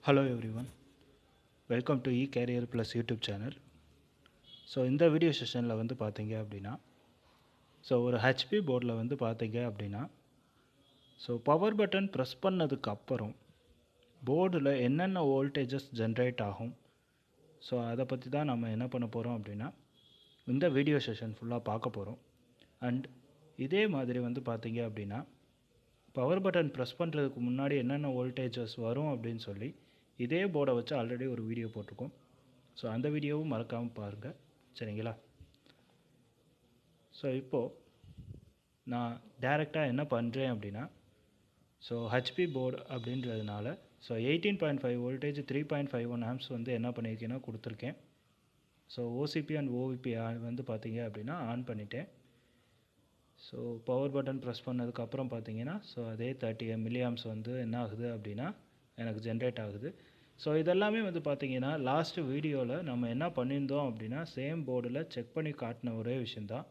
Hello everyone, welcome to E-CareerPluz YouTube channel. So இந்த video செஷனில் வந்து பார்த்தீங்க அப்படின்னா ஒரு ஹெச்பி போர்டில் வந்து பார்த்தீங்க அப்படின்னா பவர் பட்டன் ப்ரெஸ் பண்ணதுக்கு அப்புறம் போர்டில் என்னென்ன வோல்டேஜஸ் ஜென்ரேட் ஆகும் அதை பற்றி தான் நம்ம என்ன பண்ண போகிறோம் அப்படின்னா இந்த வீடியோ செஷன் ஃபுல்லாக பார்க்க போகிறோம். அண்ட் இதே மாதிரி வந்து பார்த்தீங்க அப்படின்னா பவர் பட்டன் ப்ரெஸ் பண்ணுறதுக்கு முன்னாடி என்னென்ன வோல்டேஜஸ் வரும் அப்படின்னு சொல்லி இதே போர்டை வச்சு ஆல்ரெடி ஒரு வீடியோ போட்டிருக்கோம். அந்த வீடியோவும் மறக்காமல் பாருங்கள், சரிங்களா? இப்போது நான் டைரெக்டாக என்ன பண்ணுறேன் அப்படின்னா ஹெச்பி போர்டு அப்படின்றதுனால 18.5 வோல்டேஜ் 3.51 ஆம்ப்ஸ் வந்து என்ன பண்ணியிருக்கேன்னா கொடுத்துருக்கேன். ஓசிபி அண்ட் ஓவிபி வந்து பார்த்தீங்க அப்படின்னா ஆன் பண்ணிட்டேன். பவர் பட்டன் ப்ரெஸ் பண்ணதுக்கப்புறம் பார்த்தீங்கன்னா அதே 30 மில்லி ஆம்ப்ஸ் வந்து என்ன ஆகுது அப்படின்னா எனக்கு ஜென்ரேட் ஆகுது. இதெல்லாமே வந்து பார்த்திங்கன்னா லாஸ்ட்டு வீடியோவில் நம்ம என்ன பண்ணியிருந்தோம் அப்படின்னா சேம் போர்டில் செக் பண்ணி காட்டின ஒரே விஷயந்தான்.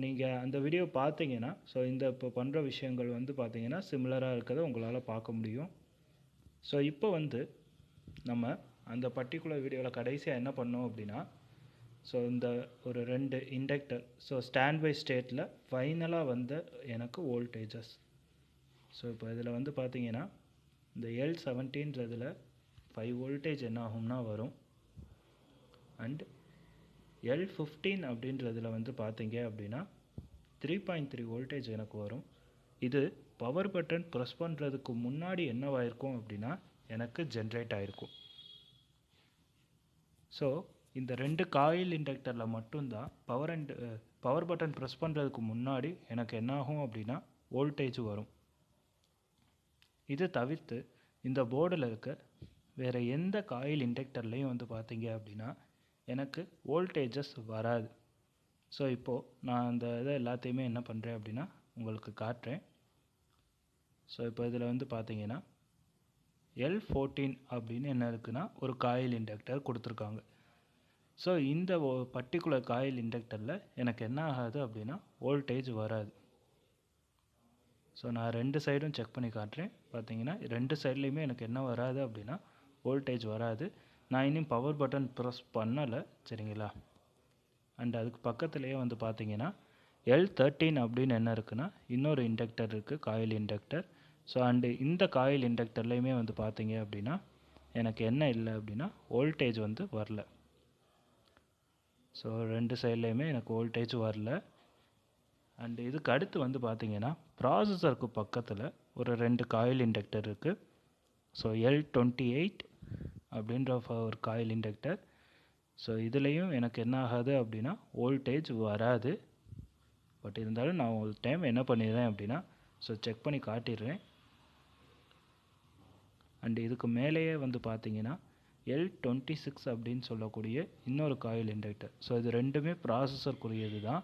நீங்கள் அந்த வீடியோ பார்த்தீங்கன்னா இந்த இப்போ பண்ணுற விஷயங்கள் வந்து பார்த்திங்கன்னா சிமிலராக இருக்கிறத உங்களால் பார்க்க முடியும். இப்போ வந்து நம்ம அந்த பர்டிகுலர் வீடியோவில் கடைசியாக என்ன பண்ணோம் அப்படின்னா இந்த ஒரு 2 இண்டக்டர் ஸ்டாண்ட் பை ஸ்டேட்டில் ஃபைனலாக வந்த எனக்கு வோல்டேஜஸ். இப்போ இதில் வந்து பார்த்திங்கன்னா இந்த L17ன்றதில் 5 வோல்டேஜ் என்ன ஆகும்னா வரும். அண்ட் L15 அப்படின்றதில் வந்து பார்த்தீங்க அப்படின்னா 3.3 வோல்டேஜ் எனக்கு வரும். இது பவர் பட்டன் ப்ரெஸ் பண்ணுறதுக்கு முன்னாடி என்னவாயிருக்கும் அப்படின்னா எனக்கு ஜென்ரேட் ஆகிருக்கும். இந்த 2 காயில் இண்டக்டரில் மட்டும்தான் பவர் பட்டன் ப்ரெஸ் பண்ணுறதுக்கு முன்னாடி எனக்கு என்னாகும் அப்படின்னா வோல்டேஜ் வரும். இது தவிர்த்து இந்த போர்டில் இருக்க வேறு எந்த காயில் இண்டக்டர்லேயும் வந்து பார்த்தீங்க அப்படின்னா எனக்கு வோல்டேஜஸ் வராது. இப்போது நான் அந்த இதை எல்லாத்தையுமே என்ன பண்ணுறேன் அப்படின்னா உங்களுக்கு காட்டுறேன். இப்போ இதில் வந்து பார்த்தீங்கன்னா L14 அப்படின்னு என்ன இருக்குன்னா ஒரு காயில் இண்டக்டர் கொடுத்துருக்காங்க. இந்த பர்டிகுலர் காயில் இண்டக்டரில் எனக்கு என்ன ஆகாது அப்படின்னா வோல்டேஜ் வராது. நான் 2 சைடும் செக் பண்ணி காட்டுறேன். பார்த்தீங்கன்னா 2 சைட்லேயுமே எனக்கு என்ன வராது அப்படின்னா வோல்டேஜ் வராது. நான் இன்னும் பவர் பட்டன் ப்ரெஸ் பண்ணலை, சரிங்களா? அண்ட் அதுக்கு பக்கத்துலேயே வந்து பார்த்தீங்கன்னா L13 அப்படின்னு என்ன இருக்குன்னா இன்னொரு இண்டக்டர் இருக்குது, காயில் இண்டக்டர். அண்டு இந்த காயில் இண்டக்டர்லேயுமே வந்து பார்த்தீங்க அப்படின்னா எனக்கு என்ன இல்லை அப்படின்னா வோல்டேஜ் வந்து வரல. 2 சைட்லேயுமே எனக்கு வோல்டேஜ் வரல. அண்டு இதுக்கு அடுத்து வந்து பார்த்திங்கன்னா ப்ராசஸருக்கு பக்கத்தில் ஒரு 2 காயில் இண்டக்டர் இருக்குது. L28 அப்படின்ற ஒரு காயில் இண்டக்டர். இதுலேயும் எனக்கு என்ன ஆகாது அப்படின்னா வோல்டேஜ் வராது. பட் இருந்தாலும் நான் ஒரு டைம் என்ன பண்ணிடுறேன் அப்படின்னா செக் பண்ணி காட்டிடுறேன். அண்டு இதுக்கு மேலேயே வந்து பார்த்திங்கன்னா L26 அப்படின்னு சொல்லக்கூடிய இன்னொரு காயில் இண்டக்டர். இது ரெண்டுமே ப்ராசஸருக்குரியது தான்,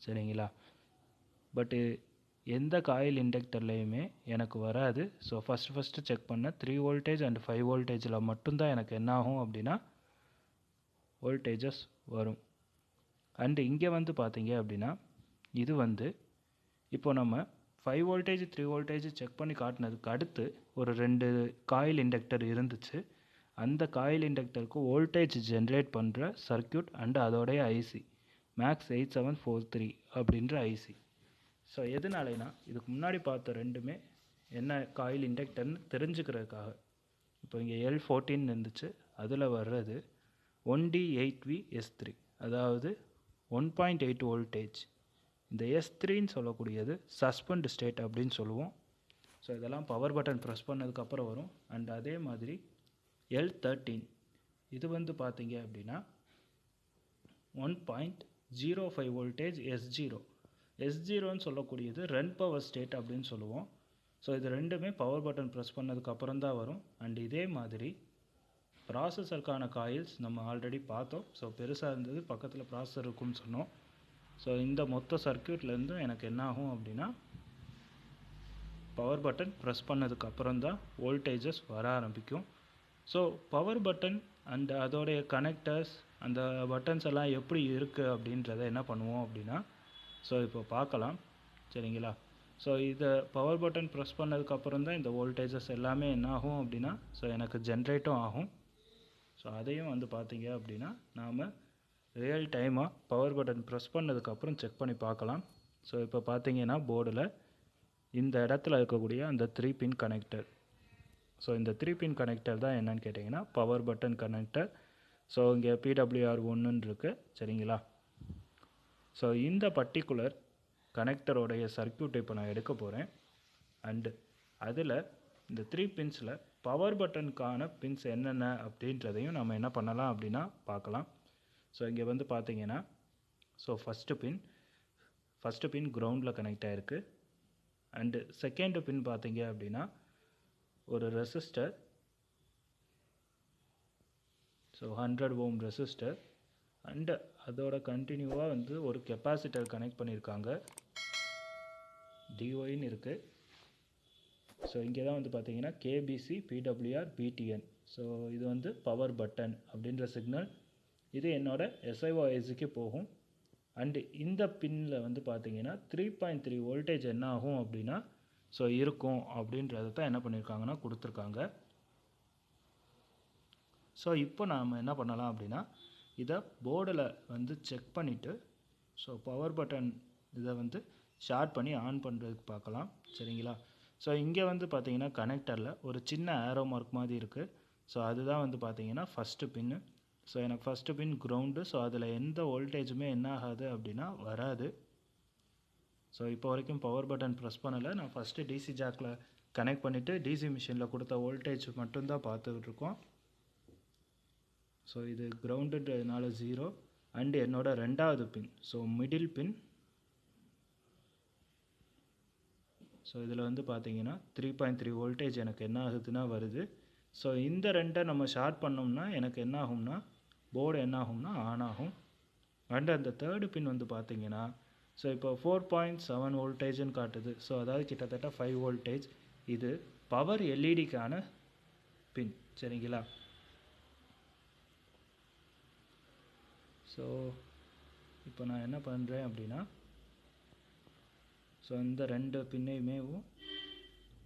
சரிங்களா? பட்டு எந்த காயில் இண்டக்டர்லேயுமே எனக்கு வராது. ஃபஸ்ட்டு செக் பண்ண 3 வோல்டேஜ் அண்ட் 5 வோல்டேஜில் மட்டும்தான் எனக்கு என்ன ஆகும் அப்படின்னா வோல்டேஜஸ் வரும். அண்டு இங்கே வந்து பார்த்தீங்க அப்படின்னா இது வந்து இப்போ நம்ம 5 வோல்டேஜ் 3 வோல்டேஜ் செக் பண்ணி காட்டினதுக்கு அடுத்து ஒரு 2 காயில் இண்டக்டர் இருந்துச்சு. அந்த காயில் இண்டக்டருக்கு வோல்டேஜ் ஜென்ரேட் பண்ணுற சர்க்யூட் அண்டு அதோடைய ஐசி மேக்ஸ் 8743 அப்படின்ற ஐசி. எதனாலனா இதுக்கு முன்னாடி பார்த்த ரெண்டுமே என்ன காயில் இண்டக்டர்னு தெரிஞ்சுக்கிறதுக்காக. இப்போ இங்கே L14 இருந்துச்சு, அதில் வர்றது 1D8VS3, அதாவது 1.8 வோல்டேஜ். இந்த S3ன்னு சொல்லக்கூடியது சஸ்பெண்ட் ஸ்டேட் அப்படின்னு சொல்லுவோம். இதெல்லாம் பவர் பட்டன் ப்ரெஸ் பண்ணதுக்கப்புறம் வரும். அண்ட் அதே மாதிரி L13 இது வந்து பார்த்தீங்க அப்படின்னா 1.05 வோல்டேஜ் S0ன்னு சொல்லக்கூடியது ரன் பவர் ஸ்டேட் அப்படின்னு சொல்லுவோம். இது ரெண்டுமே பவர் பட்டன் ப்ரெஸ் பண்ணதுக்கப்புறம் தான் வரும். அண்ட் இதே மாதிரி ப்ராசஸருக்கான காயில்ஸ் நம்ம ஆல்ரெடி பார்த்தோம். பெருசாக இருந்தது, பக்கத்தில் ப்ராசஸர் இருக்குன்னு சொன்னோம். இந்த மொத்த சர்க்யூட்லேருந்து எனக்கு என்ன ஆகும் அப்படின்னா பவர் பட்டன் ப்ரெஸ் பண்ணதுக்கப்புறம் தான் வோல்டேஜஸ் வர ஆரம்பிக்கும். பவர் பட்டன் அண்ட் அதோடைய கனெக்டர்ஸ் அந்த பட்டன்ஸ் எல்லாம் எப்படி இருக்குது அப்படின்றத என்ன பண்ணுவோம் அப்படின்னா இப்போ பார்க்கலாம், சரிங்களா? ஸோ இதை பவர் பட்டன் ப்ரெஸ் பண்ணதுக்கப்புறம் தான் இந்த வோல்டேஜஸ் எல்லாமே என்ன ஆகும் அப்படின்னா ஸோ எனக்கு ஜென்ரேட்டும் ஆகும். ஸோ அதையும் வந்து பார்த்தீங்க அப்படின்னா நாம் ரியல் டைமாக பவர் பட்டன் ப்ரெஸ் பண்ணதுக்கப்புறம் செக் பண்ணி பார்க்கலாம். ஸோ இப்போ பார்த்தீங்கன்னா போர்டில் இந்த இடத்துல இருக்கக்கூடிய அந்த 3 பின் கனெக்டர், ஸோ இந்த 3 பின் கனெக்டர் தான் என்னன்னு கேட்டிங்கன்னா பவர் பட்டன் கனெக்டர். ஸோ இங்கே PWR 1ன்னு இருக்குது சரிங்களா. ஸோ இந்த பர்டிகுலர் கனெக்டரோடைய சர்க்யூட் இப்போ நான் எடுக்க போகிறேன். அண்டு அதில் இந்த 3 பின்ஸில் பவர் பட்டனுக்கான பின்ஸ் என்னென்ன அப்படின்றதையும் நம்ம என்ன பண்ணலாம் அப்படின்னா பார்க்கலாம். ஸோ இங்கே வந்து பார்த்தீங்கன்னா ஸோ ஃபஸ்ட்டு பின் கிரவுண்டில் கனெக்ட் ஆகிருக்கு. அண்டு செகண்ட் பின் பார்த்தீங்க அப்படின்னா ஒரு resistor, so 100 ohm resistor and அதோட கண்டினியூவாக வந்து ஒரு கெப்பாசிட்டர் கனெக்ட் பண்ணியிருக்காங்க, டிஒய்ன்னு இருக்குது. ஸோ இங்கே தான் வந்து பார்த்தீங்கன்னா KBC PWR BTN. ஸோ இது வந்து பவர் பட்டன் அப்படின்ற சிக்னல். இது என்னோட SIOISக்கு போகும். அண்டு இந்த பின்னில் வந்து பார்த்தீங்கன்னா 3.3 வோல்டேஜ் என்ன ஆகும் அப்படின்னா ஸோ இருக்கும் அப்படின்றத தான் என்ன பண்ணியிருக்காங்கன்னா கொடுத்துருக்காங்க. ஸோ இப்போ நாம் என்ன பண்ணலாம் அப்படின்னா இதை போர்டில் வந்து செக் பண்ணிவிட்டு ஸோ பவர் பட்டன் இதை வந்து ஷார்ட் பண்ணி ஆன் பண்ணுறதுக்கு பார்க்கலாம் சரிங்களா. ஸோ இங்கே வந்து பார்த்தீங்கன்னா கனெக்டரில் ஒரு சின்ன ஆரோ மார்க் மாதிரி இருக்குது. ஸோ அதுதான் வந்து பார்த்தீங்கன்னா ஃபஸ்ட்டு பின்னு. ஸோ எனக்கு ஃபஸ்ட்டு பின் கிரவுண்டு. ஸோ அதில் எந்த வோல்டேஜுமே என்ன ஆகாது அப்படின்னா வராது. ஸோ இப்போ வரைக்கும் பவர் பட்டன் ப்ரெஸ் பண்ணலை. நான் ஃபஸ்ட்டு DC ஜாக்கில் கனெக்ட் பண்ணிவிட்டு DC மிஷினில் கொடுத்த வோல்டேஜ் மட்டும்தான் பார்த்துக்கிட்டு இருக்கோம். ஸோ இது கிரவுண்டுன்றதுனால 0. அண்டு என்னோட ரெண்டாவது பின், ஸோ மிடில் பின். ஸோ இதில் வந்து பார்த்தீங்கன்னா 3.3 வோல்டேஜ் எனக்கு என்ன ஆகுதுன்னா வருது. ஸோ இந்த ரெண்டை நம்ம ஷார்ட் பண்ணோம்னா எனக்கு என்ன ஆகும்னா போர்டு என்ன ஆகும்னா ஆன் ஆகும். அண்டு அந்த தேர்டு பின் வந்து பார்த்தீங்கன்னா ஸோ இப்போ 4.7 வோல்டேஜ்னு காட்டுது. ஸோ அதாவது கிட்டத்தட்ட 5 வோல்டேஜ். இது பவர் எல்இடிக்கான பின் சரிங்களா. ஸோ இப்போ நான் என்ன பண்ணுறேன் அப்படின்னா ஸோ இந்த ரெண்டு பின்னையுமே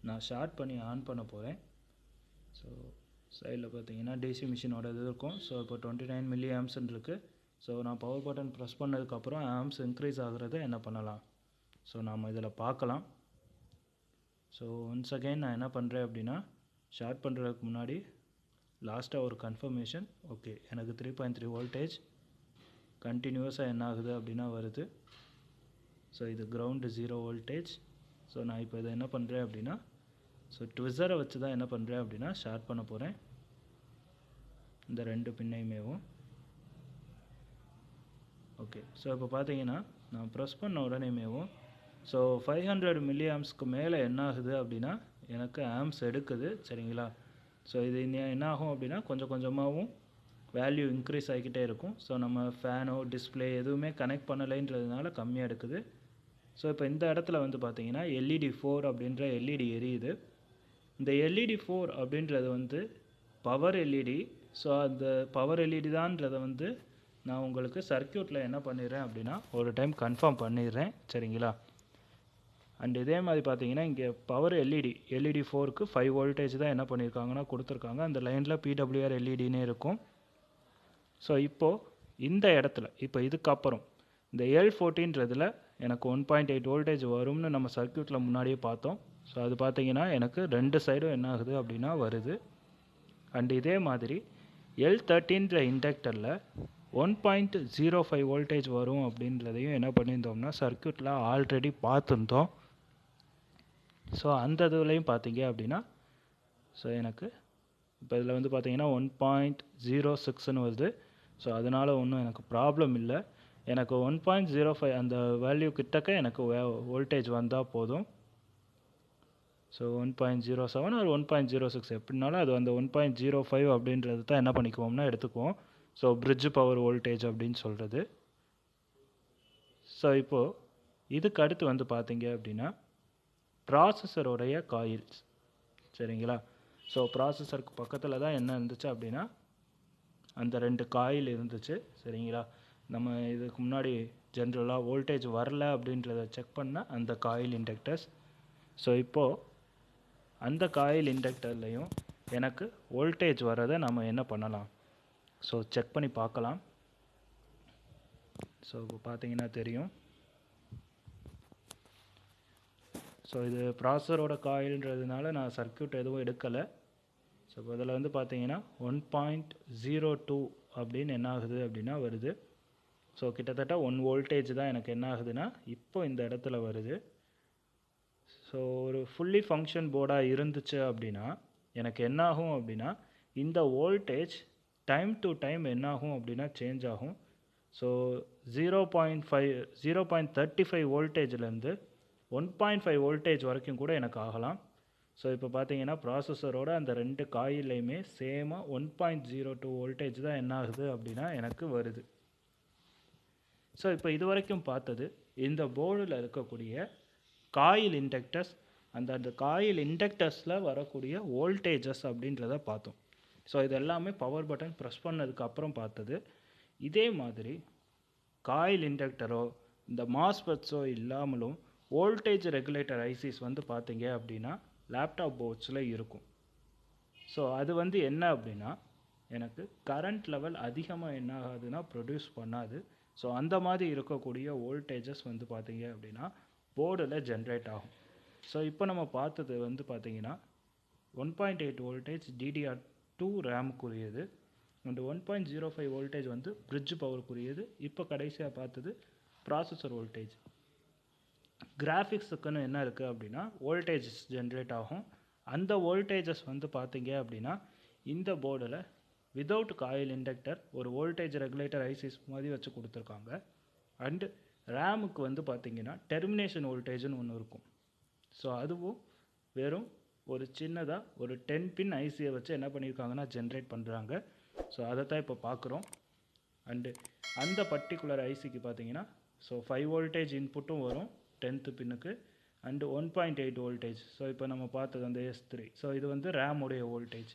நான் ஷார்ட் பண்ணி ஆன் பண்ண போகிறேன். ஸோ சைடில் பார்த்தீங்கன்னா DC மிஷினோட இது இருக்கும். ஸோ இப்போ 29 மில்லி ஆம்ஸ்ன்னு இருக்குது. ஸோ நான் பவர் பட்டன் ப்ரெஸ் பண்ணதுக்கப்புறம் ஆம்ஸ் இன்க்ரீஸ் ஆகிறத என்ன பண்ணலாம் ஸோ நாம் இதில் பார்க்கலாம். ஸோ ஒன்ஸ் அகெயின் நான் என்ன பண்ணுறேன் அப்படின்னா ஷார்ட் பண்ணுறதுக்கு முன்னாடி லாஸ்ட்டாக ஒரு கன்ஃபர்மேஷன். ஓகே, எனக்கு 3.3 வோல்டேஜ் கண்டினியூஸாக என்ன ஆகுது அப்படின்னா வருது. ஸோ இது கிரவுண்டு 0 வோல்டேஜ். ஸோ நான் இப்போ இதை என்ன பண்ணுறேன் அப்படின்னா ஸோ ட்விஸரை வச்சு தான் என்ன பண்ணுறேன் அப்படின்னா ஷார்ட் பண்ண போகிறேன் இந்த ரெண்டு பின்னையுமேவும். ஓகே, ஸோ இப்போ பார்த்தீங்கன்னா நான் ப்ரெஸ் பண்ண உடனேமேவும் ஸோ 500 மில்லி ஆம்ஸ்க்கு மேலே என்ன ஆகுது அப்படின்னா எனக்கு ஆம்ஸ் எடுக்குது சரிங்களா. ஸோ இது என்ன ஆகும் அப்படின்னா கொஞ்சம் கொஞ்சமாகவும் வேல்யூ இன்க்ரீஸ் ஆகிக்கிட்டே இருக்கும். ஸோ நம்ம ஃபேனோ டிஸ்பிளே எதுவுமே கனெக்ட் பண்ணலைன்றதுனால கம்மியாக எடுக்குது. ஸோ இப்போ இந்த இடத்துல வந்து பார்த்தீங்கன்னா LED 4 அப்படின்ற LED எரியுது. இந்த LED 4 அப்படின்றது வந்து பவர் LED. ஸோ அந்த பவர் LED தான்றதை வந்து நான் உங்களுக்கு சர்க்யூட்டில் என்ன பண்ணிடுறேன் அப்படின்னா ஒரு டைம் கன்ஃபார்ம் பண்ணிடுறேன் சரிங்களா. அண்ட் இதே மாதிரி பார்த்தீங்கன்னா இங்கே பவர் LED 4க்கு 5 வோல்டேஜ் தான் என்ன பண்ணியிருக்காங்கன்னா கொடுத்துருக்காங்க. அந்த லைனில் PWR LEDனே இருக்கும். ஸோ இப்போது இந்த இடத்துல இப்போ இதுக்கப்புறம் இந்த L14ன்றதில் எனக்கு 1.8 வோல்டேஜ் வரும்னு நம்ம சர்க்யூட்டில் முன்னாடியே பார்த்தோம். ஸோ அது பார்த்தீங்கன்னா எனக்கு ரெண்டு சைடும் என்ன ஆகுது அப்படின்னா வருது. அண்ட் இதே மாதிரி L13ன்ற இண்டக்டரில் 1.05 வோல்டேஜ் வரும் அப்படின்றதையும் என்ன பண்ணியிருந்தோம்னா சர்க்யூட்டில் ஆல்ரெடி பார்த்துருந்தோம். ஸோ அந்த இதுலையும் பார்த்தீங்க அப்படின்னா ஸோ எனக்கு இப்போ இதில் வந்து பார்த்தீங்கன்னா 1.06ன்னு வருது. ஸோ அதனால் ஒன்றும் எனக்கு ப்ராப்ளம் இல்லை. எனக்கு 1.05 அந்த வேல்யூ கிட்டக்க எனக்கு வோல்டேஜ் வந்தால் போதும். ஸோ 1.07 ஒரு 1.06 எப்படினாலும் அது அந்த 1.05 அப்படின்றது தான் என்ன பண்ணிக்குவோம்னா எடுத்துக்குவோம். ஸோ பிரிட்ஜ் பவர் வோல்டேஜ் அப்படின்னு சொல்கிறது. ஸோ இப்போது இதுக்கு அடுத்து வந்து பார்த்தீங்க அப்படின்னா ப்ராசஸருடைய காயில்ஸ் சரிங்களா. ஸோ ப்ராசஸருக்கு பக்கத்தில் தான் என்ன இருந்துச்சு அப்படின்னா அந்த ரெண்டு காயில் இருந்துச்சு சரிங்களா. நம்ம இதுக்கு முன்னாடி ஜென்ரலாக வோல்டேஜ் வரல அப்படின்றத செக் பண்ண அந்த காயில் இண்டக்டர்ஸ். ஸோ இப்போது அந்த காயில் இண்டக்டர்லையும் எனக்கு வோல்டேஜ் வரதை நம்ம என்ன பண்ணலாம், ஸோ செக் பண்ணி பார்க்கலாம். ஸோ இப்போ பார்த்தீங்கன்னா தெரியும். ஸோ இது ப்ராசஸரோட காயில்ன்றதுனால நான் சர்க்யூட் எதுவும் எடுக்கலை. ஸோ இப்போ இதில் வந்து பார்த்தீங்கன்னா 1.02 அப்படின்னு என்ன ஆகுது அப்படின்னா வருது. ஸோ கிட்டத்தட்ட 1 வோல்டேஜ் தான் எனக்கு என்ன ஆகுதுன்னா இப்போ இந்த இடத்துல வருது. ஸோ ஒரு ஃபுல்லி ஃபங்க்ஷன் போர்டாக இருந்துச்சு அப்படின்னா எனக்கு என்ன ஆகும் அப்படின்னா இந்த வோல்டேஜ் டைம் டு டைம் என்ன ஆகும் அப்படின்னா சேஞ்ச் ஆகும். ஸோ 0.35 வோல்டேஜ்லேருந்து 1.5 வோல்டேஜ் வரைக்கும் கூட எனக்கு ஆகலாம். ஸோ இப்போ பார்த்தீங்கன்னா ப்ராசஸரோட அந்த ரெண்டு காயிலையுமே சேமாக 1.02 வோல்டேஜ் தான் என்ன ஆகுது அப்படின்னா எனக்கு வருது. ஸோ இப்போ இது வரைக்கும் பார்த்தது இந்த போர்டில் இருக்கக்கூடிய காயில் இண்டக்டர்ஸ், அந்த காயில் இண்டக்டர்ஸில் வரக்கூடிய வோல்டேஜஸ் அப்படின்றத பார்த்தோம். ஸோ இது எல்லாமே பவர் பட்டன் ப்ரெஸ் பண்ணதுக்கு அப்புறம் பார்த்தது. இதே மாதிரி காயில் இண்டக்டரோ இந்த மாஸ்பெட்ஸோ இல்லாமலும் வோல்டேஜ் ரெகுலேட்டர் ஐசிஸ் வந்து பார்த்தீங்க அப்படின்னா லேப்டாப் போர்ட்ஸில் இருக்கும். ஸோ அது வந்து என்ன அப்படின்னா எனக்கு கரண்ட் லெவல் அதிகமாக என்ன ஆகாதுன்னா ப்ரொடியூஸ் பண்ணாது. ஸோ அந்த மாதிரி இருக்கக்கூடிய வோல்டேஜஸ் வந்து பார்த்தீங்க அப்படின்னா போர்டில் ஜென்ரேட் ஆகும். ஸோ இப்போ நம்ம பார்த்தது வந்து பார்த்தீங்கன்னா 1.8 வோல்டேஜ் DDR2 ரேமுக்குரியது அண்ட் 1.05 வோல்டேஜ் வந்து பிரிட்ஜ் பவருக்குரியது. இப்போ கடைசியாக பார்த்தது ப்ராசஸர் வோல்டேஜ். கிராஃபிக்ஸுக்குன்னு என்ன இருக்குது அப்படின்னா வோல்டேஜஸ் ஜென்ரேட் ஆகும். அந்த வோல்டேஜஸ் வந்து பார்த்தீங்க அப்படின்னா இந்த போர்டில் வித்தவுட் காயில் இண்டக்டர் ஒரு வோல்டேஜ் ரெகுலேட்டர் ஐசிஸ் மாதிரி வச்சு கொடுத்துருக்காங்க. அண்டு ரேமுக்கு வந்து பார்த்தீங்கன்னா டெர்மினேஷன் வோல்டேஜ்னு ஒன்று இருக்கும். ஸோ அதுவும் வெறும் ஒரு சின்னதாக ஒரு 10 பின் ஐசியை வச்சு என்ன பண்ணியிருக்காங்கன்னா ஜென்ரேட் பண்ணுறாங்க. ஸோ அதை தான் இப்போ பார்க்குறோம். அண்டு அந்த பர்டிகுலர் ஐசிக்கு பார்த்தீங்கன்னா ஸோ 5 வோல்டேஜ் இன்புட்டும் வரும் 10th பின்னுக்கு அண்டு 1.8 வோல்டேஜ். ஸோ இப்போ நம்ம பார்த்தது அந்த S3. ஸோ இது வந்து ரேமுடைய வோல்டேஜ்.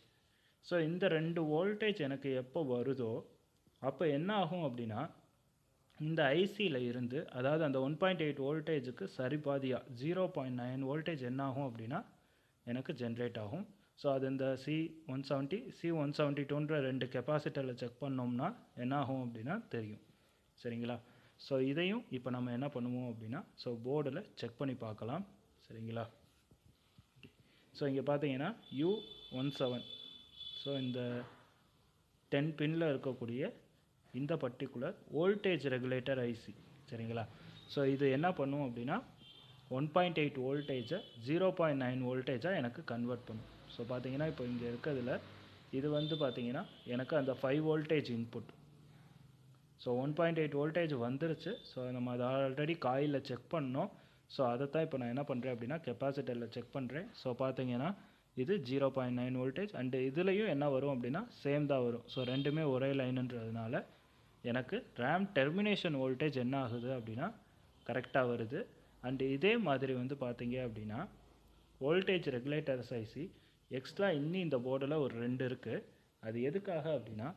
ஸோ இந்த 2 வோல்டேஜ் எனக்கு எப்போ வருதோ அப்போ என்ன ஆகும் அப்படின்னா இந்த ஐசியில் இருந்து, அதாவது அந்த 1.8 வோல்டேஜுக்கு சரிபாதியாக 0.9 வோல்டேஜ் என்ன ஆகும் அப்படின்னா எனக்கு ஜென்ரேட் ஆகும். ஸோ அது இந்த C170 C172ன்ற ரெண்டு கெப்பாசிட்டரில் செக் பண்ணோம்னா என்ன ஆகும் அப்படின்னா தெரியும். சரிங்களா? ஸோ இதையும் இப்போ நம்ம என்ன பண்ணுவோம் அப்படின்னா ஸோ போர்டில் செக் பண்ணி பார்க்கலாம். சரிங்களா? ஸோ இங்கே பார்த்தீங்கன்னா U17. ஸோ இந்த 10 பின்னில் இருக்கக்கூடிய இந்த பர்டிகுலர் வோல்டேஜ் ரெகுலேட்டர் ஐசி. சரிங்களா? ஸோ இது என்ன பண்ணும் அப்படின்னா 1.8 வோல்டேஜை 0.9 வோல்டேஜாக எனக்கு கன்வெர்ட் பண்ணும். ஸோ பார்த்தீங்கன்னா இப்போ இங்கே இருக்கிறதுல இது வந்து பார்த்தீங்கன்னா எனக்கு அந்த 5 வோல்டேஜ் இன்புட். ஸோ 1.8 வோல்டேஜ் வந்துருச்சு. ஸோ நம்ம அதை ஆல்ரெடி காயிலில் செக் பண்ணோம். ஸோ அதை தான் இப்போ நான் என்ன பண்ணுறேன் அப்படின்னா கெப்பாசிட்டரில் செக் பண்ணுறேன். ஸோ பார்த்தீங்கன்னா இது 0.9 வோல்டேஜ் அண்டு இதுலேயும் என்ன வரும் அப்படின்னா சேம் தான் வரும். ஸோ ரெண்டுமே ஒரே லைனுன்றதுனால எனக்கு ரேம் டெர்மினேஷன் வோல்டேஜ் என்ன ஆகுது அப்படின்னா கரெக்டாக வருது. அண்டு இதே மாதிரி வந்து பார்த்தீங்க அப்படின்னா வோல்டேஜ் ரெகுலேட்டர்ஸ் ஐசி எக்ஸ்ட்ரா இன்னும் இந்த போர்டில் ஒரு 2 இருக்குது. அது எதுக்காக அப்படின்னா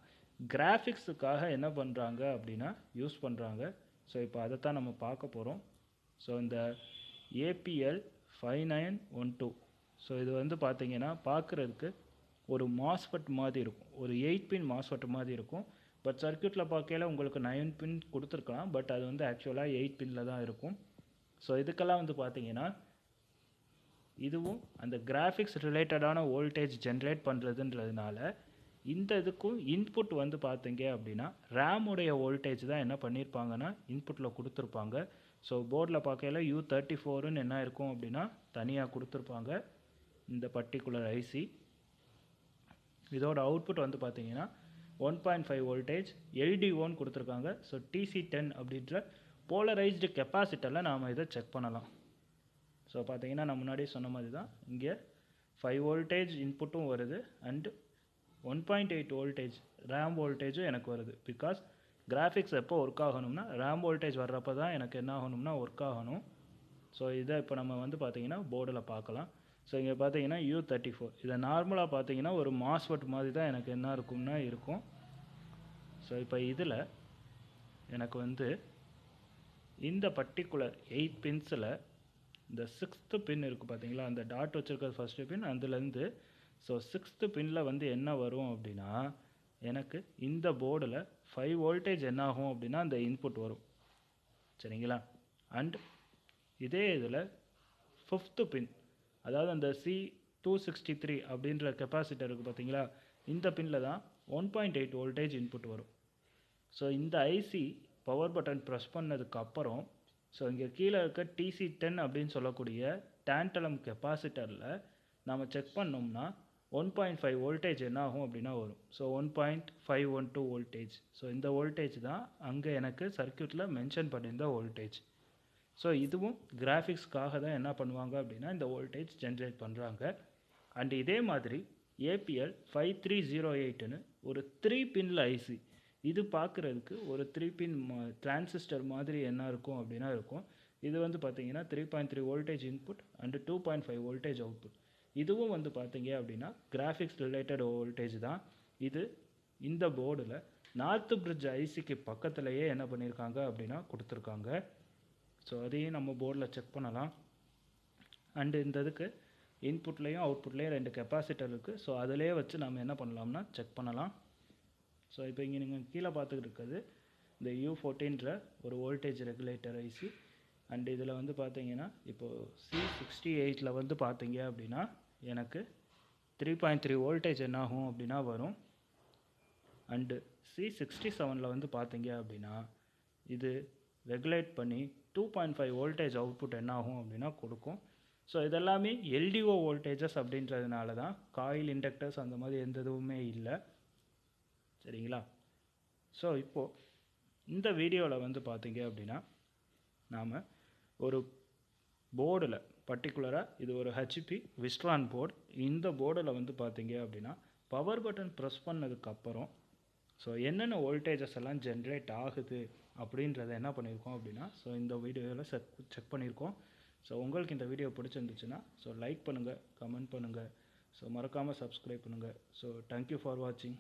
கிராஃபிக்ஸுக்காக என்ன பண்ணுறாங்க அப்படின்னா யூஸ் பண்ணுறாங்க. ஸோ இப்போ அதை தான் நம்ம பார்க்க போகிறோம். ஸோ இந்த APL 5912. ஸோ இது வந்து பார்த்தீங்கன்னா பார்க்குறதுக்கு ஒரு மாஸ்ஃபெட் மாதிரி இருக்கும், ஒரு 8 பின் மாஸ்ஃபெட் மாதிரி இருக்கும். பட் சர்க்யூட்டில் பார்க்கையில் உங்களுக்கு 9 பின் கொடுத்துருக்கலாம். பட் அது வந்து ஆக்சுவலாக 8 பின்னில் தான் இருக்கும். ஸோ இதுக்கெல்லாம் வந்து பார்த்தீங்கன்னா இதுவும் அந்த கிராஃபிக்ஸ் ரிலேட்டடான வோல்டேஜ் ஜென்ரேட் பண்ணுறதுன்றதுனால இந்த இதுக்கும் இன்புட் வந்து பார்த்தீங்க அப்படின்னா ரேமுடைய வோல்டேஜ் தான் என்ன பண்ணியிருப்பாங்கன்னா இன்புட்டில் கொடுத்துருப்பாங்க. ஸோ போர்டில் பார்க்கையில் U34ன்னு என்ன இருக்கும் அப்படின்னா தனியாக கொடுத்துருப்பாங்க இந்த பர்டிகுலர் ஐசி. இதோட அவுட்புட் வந்து பார்த்தீங்கன்னா 1.5 வோல்டேஜ் LDOன்னு கொடுத்துருக்காங்க. ஸோ TC10 அப்படின்ற போலரைஸ்டு கெப்பாசிட்டரில் நாம் இதை செக் பண்ணலாம். ஸோ பார்த்தீங்கன்னா நான் முன்னாடி சொன்ன மாதிரி தான் இங்கே 5 வோல்டேஜ் இன்புட்டும் வருது அண்டு 1.8 வோல்டேஜ் ரேம் வோல்டேஜும் எனக்கு வருது. பிகாஸ் கிராஃபிக்ஸ் எப்போ ஒர்க் ஆகணும்னா ரேம் வோல்டேஜ் வர்றப்போ தான் எனக்கு என்ன ஆகணும்னா ஒர்க் ஆகணும். ஸோ இதை இப்போ நம்ம வந்து பார்த்தீங்கன்னா போர்டில் பார்க்கலாம். ஸோ இங்கே பார்த்தீங்கன்னா U34 இதை நார்மலாக பார்த்தீங்கன்னா ஒரு மாஸ்ஃபெட் மாதிரி தான் எனக்கு என்ன இருக்கும்னா இருக்கும். ஸோ இப்போ இதில் எனக்கு வந்து இந்த பர்டிகுலர் 8 பின்ஸில் இந்த 6th பின் இருக்குது பார்த்தீங்களா, அந்த டாட் வச்சுருக்கிறது ஃபஸ்ட்டு பின், அதுலேருந்து ஸோ 6th பின்னில் வந்து என்ன வரும் அப்படின்னா, எனக்கு இந்த போர்டில் 5 வோல்டேஜ் என்ன ஆகும் அப்படின்னா அந்த இன்புட் வரும். சரிங்களா? அண்ட் இதே இதில் 5th பின், அதாவது அந்த C263 அப்படின்ற கெப்பாசிட்டர் இருக்குது பார்த்தீங்களா, இந்த பின்னில் தான் 1.8 வோல்டேஜ் இன்புட் வரும். ஸோ இந்த ஐசி பவர் பட்டன் ப்ரெஸ் பண்ணதுக்கு அப்புறம் ஸோ இங்கே கீழே இருக்க TC10 அப்படின்னு சொல்லக்கூடிய டேண்டலம் கெப்பாசிட்டரில் நம்ம செக் பண்ணோம்னா 1.5 வோல்டேஜ் என்ன ஆகும் அப்படின்னா வரும். So 1.512 voltage. ஸோ இந்த வோல்டேஜ் தான் அங்கே எனக்கு சர்க்யூட்டில் மென்ஷன் பண்ணியிருந்த வோல்டேஜ். ஸோ இதுவும் கிராஃபிக்ஸ்க்காக தான் என்ன பண்ணுவாங்க அப்படின்னா இந்த வோல்டேஜ் ஜென்ரேட் பண்ணுறாங்க. அண்ட் இதே மாதிரி APL 5308ன்னு ஒரு 3 பின்ல ஐசி, இது பார்க்குறதுக்கு ஒரு 3 பின் டிரான்சிஸ்டர் மாதிரி என்ன இருக்கும் அப்படின்னா இருக்கும். இது வந்து பார்த்தீங்கன்னா 3.3 voltage input and 2.5 voltage output. இதுவும் வந்து பார்த்தீங்க அப்படின்னா கிராஃபிக்ஸ் ரிலேட்டட் வோல்டேஜ் தான். இது இந்த போர்டில் நார்த் பிரிட்ஜ் ஐசிக்கு பக்கத்துலேயே என்ன பண்ணியிருக்காங்க அப்படின்னா கொடுத்துருக்காங்க. ஸோ அதையும் நம்ம போர்டில் செக் பண்ணலாம். அண்டு இந்த இதுக்கு இன்புட்லேயும் அவுட்புட்லேயும் 2 கெப்பாசிட்டர் இருக்குது. ஸோ அதிலே வச்சு நம்ம என்ன பண்ணலாம்னா செக் பண்ணலாம். ஸோ இப்போ இங்கே நீங்கள் கீழே பார்த்துக்கிட்டு இருக்கிறது இந்த U14ன்ற ஒரு வோல்டேஜ் ரெகுலேட்டர் ஐசி. அண்ட் இதில் வந்து பார்த்தீங்கன்னா இப்போது C68ல் வந்து பார்த்தீங்க அப்படின்னா எனக்கு 3.3 வோல்டேஜ் என்ன ஆகும் அப்படின்னா வரும். அண்டு C67ல் வந்து பார்த்தீங்க அப்படின்னா இது ரெகுலேட் பண்ணி 2.5 வோல்டேஜ் அவுட்புட் என்ன ஆகும் அப்படின்னா கொடுக்கும். ஸோ இதெல்லாமே LDO வோல்டேஜஸ் அப்படின்றதுனால தான் காயில் இண்டக்டர்ஸ் அந்த மாதிரி எந்த இதுவுமே இல்லை. சரிங்களா? ஸோ இப்போது இந்த வீடியோவில் வந்து பார்த்தீங்க அப்படின்னா நாம் ஒரு போர்டில் பர்டிகுலராக இது ஒரு HP Wistron போர்டு. இந்த போர்டில் வந்து பார்த்தீங்க அப்படின்னா பவர் பட்டன் ப்ரெஸ் பண்ணதுக்கப்புறம் ஸோ என்னென்ன வோல்டேஜஸ் எல்லாம் ஜென்ரேட் ஆகுது அப்படின்றத என்ன பண்ணியிருக்கோம் அப்படின்னா ஸோ இந்த வீடியோவில் செக் பண்ணியிருக்கோம். ஸோ உங்களுக்கு இந்த வீடியோ பிடிச்சிருந்துச்சுன்னா ஸோ லைக் பண்ணுங்கள், கமெண்ட் பண்ணுங்கள், ஸோ மறக்காமல் சப்ஸ்கிரைப் பண்ணுங்கள். ஸோ தேங்க்யூ ஃபார் வாட்சிங்.